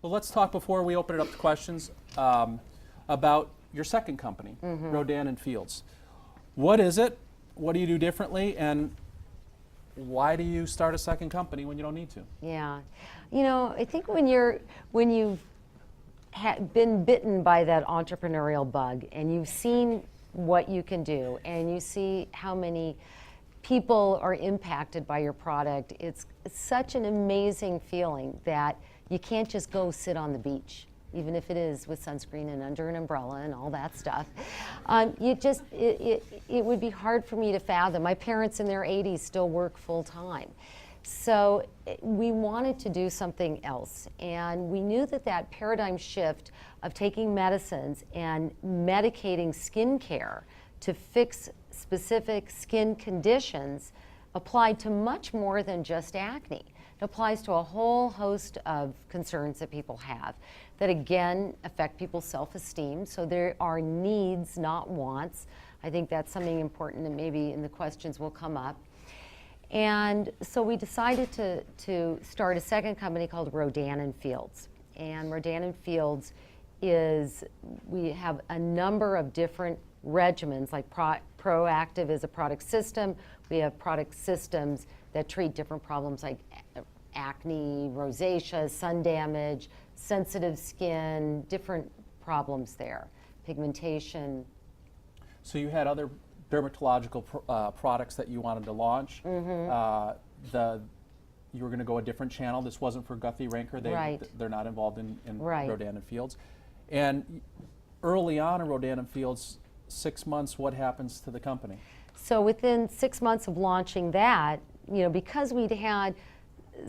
Well, let's talk before we open it up to questions about your second company, Rodan and Fields. What is it? What do you do differently? And why do you start a second company when you don't need to? Yeah, you know, I think when you've been bitten by that entrepreneurial bug and you've seen what you can do and you see how many people are impacted by your product, it's such an amazing feeling that you can't just go sit on the beach, even if it is with sunscreen and under an umbrella and all that stuff. It would be hard for me to fathom. My parents in their 80s still work full time. So we wanted to do something else. And we knew that that paradigm shift of taking medicines and medicating skincare to fix specific skin conditions applied to much more than just acne. It applies to a whole host of concerns that people have that, again, affect people's self-esteem. So there are needs, not wants. I think that's something important that maybe in the questions will come up. And so we decided to start a second company called Rodan and Fields. And Rodan and Fields is, we have a number of different regimens, like Proactive is a product system. We have product systems that treat different problems like acne, rosacea, sun damage, sensitive skin, different problems there, pigmentation. So you had other dermatological products that you wanted to launch. You were going to go a different channel. This wasn't for Guthrie Ranker. They're not involved in Rodan and Fields. And early on in Rodan and Fields, 6 months, what happens to the company? So within 6 months of launching that, you know, because we'd had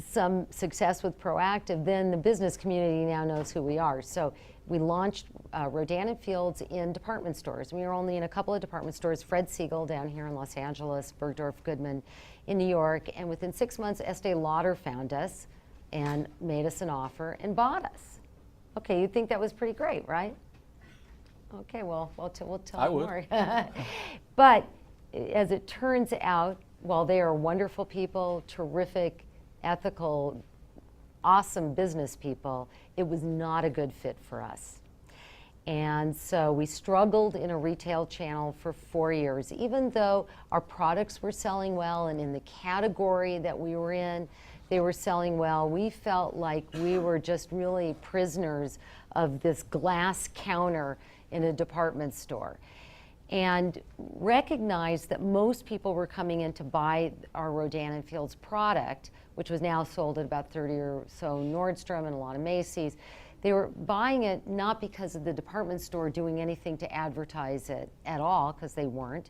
some success with Proactive, then the business community now knows who we are. So we launched Rodan and Fields in department stores. We were only in a couple of department stores, Fred Siegel down here in Los Angeles, Bergdorf Goodman in New York, and within 6 months, Estee Lauder found us and made us an offer and bought us. Okay, you'd think that was pretty great, right? Okay, well, we'll tell more. But as it turns out, while they are wonderful people, terrific, ethical, awesome business people, it was not a good fit for us. And so we struggled in a retail channel for 4 years. Even though our products were selling well and in the category that we were in, they were selling well, we felt like we were just really prisoners of this glass counter in a department store. And recognized that most people were coming in to buy our Rodan and Fields product, which was now sold at about 30 or so Nordstrom and a lot of Macy's. They were buying it not because of the department store doing anything to advertise it at all, because they weren't,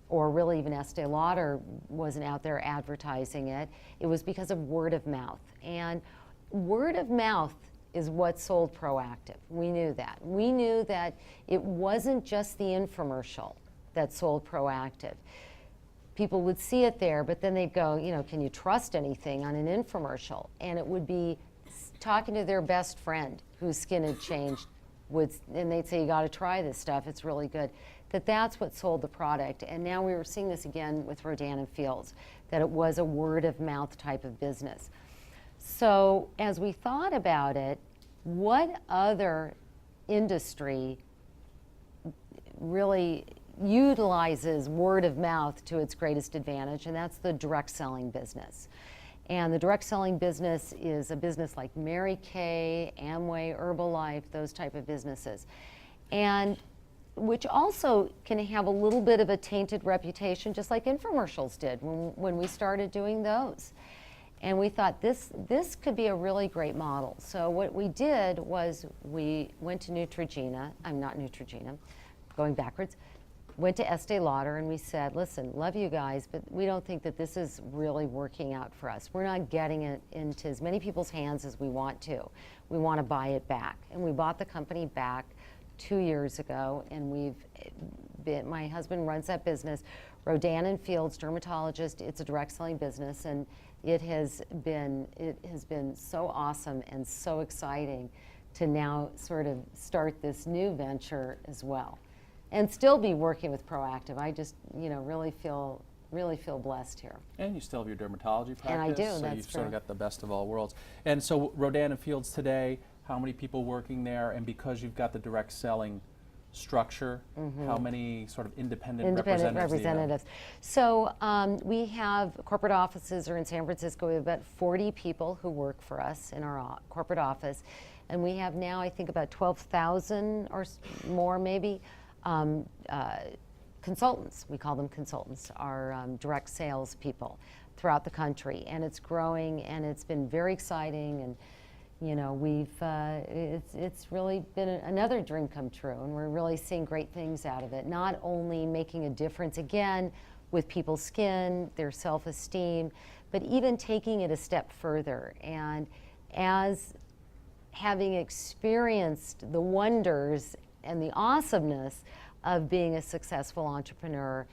or really even Estee Lauder wasn't out there advertising it. It was because of word of mouth. And word of mouth is what sold Proactive. We knew that. We knew that it wasn't just the infomercial that sold Proactive. People would see it there, but then they'd go, you know, can you trust anything on an infomercial? And it would be talking to their best friend whose skin had changed, and they'd say, you gotta try this stuff, it's really good. That's what sold the product. And now we were seeing this again with Rodan and Fields, that it was a word of mouth type of business. So as we thought about it, what other industry really utilizes word of mouth to its greatest advantage? And that's the direct selling business. And the direct selling business is a business like Mary Kay, Amway, Herbalife, those type of businesses. And which also can have a little bit of a tainted reputation, just like infomercials did when we started doing those. And we thought this could be a really great model. So what we did was we went to Neutrogena, not Neutrogena, going backwards, went to Estee Lauder and we said, listen, love you guys, but we don't think that this is really working out for us. We're not getting it into as many people's hands as we want to. We want to buy it back. And we bought the company back 2 years ago, and my husband runs that business, Rodan and Fields Dermatologist. It's a direct selling business, and it has been so awesome and so exciting to now sort of start this new venture as well, and still be working with Proactive. I just, you know, really feel blessed here. And you still have your dermatology practice. And I do, so that's you've true. sort of got the best of all worlds. And so Rodan and Fields today, how many people working there, and because you've got the direct selling structure, how many sort of independent representatives do you have? So we have corporate offices are in San Francisco. We have about 40 people who work for us in our corporate office. And we have now, I think, about 12,000 or more maybe consultants. We call them consultants, our direct sales people throughout the country. And it's growing, and it's been very exciting. And you know, it's really been another dream come true, and we're really seeing great things out of it. Not only making a difference, again, with people's skin, their self-esteem, but even taking it a step further. And as having experienced the wonders and the awesomeness of being a successful entrepreneur,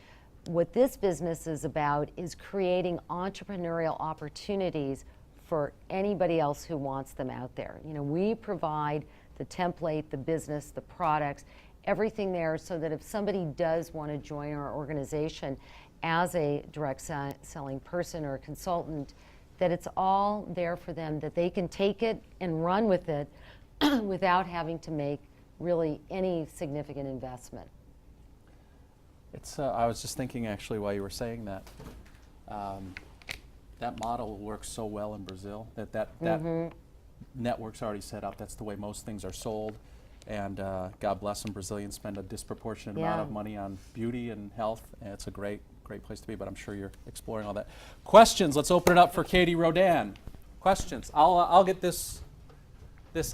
what this business is about is creating entrepreneurial opportunities for anybody else who wants them out there. You know, we provide the template, the business, the products, everything there, so that if somebody does want to join our organization as a direct selling person or a consultant, that it's all there for them, that they can take it and run with it without having to make really any significant investment. It's, I was just thinking actually while you were saying that, that model works so well in Brazil, that network's already set up. That's the way most things are sold. And God bless them, Brazilians spend a disproportionate amount of money on beauty and health, and it's a great place to be, but I'm sure you're exploring all that. Questions? Let's open it up for Katie Rodan. Questions? I'll get this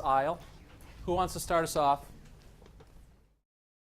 aisle. Who wants to start us off?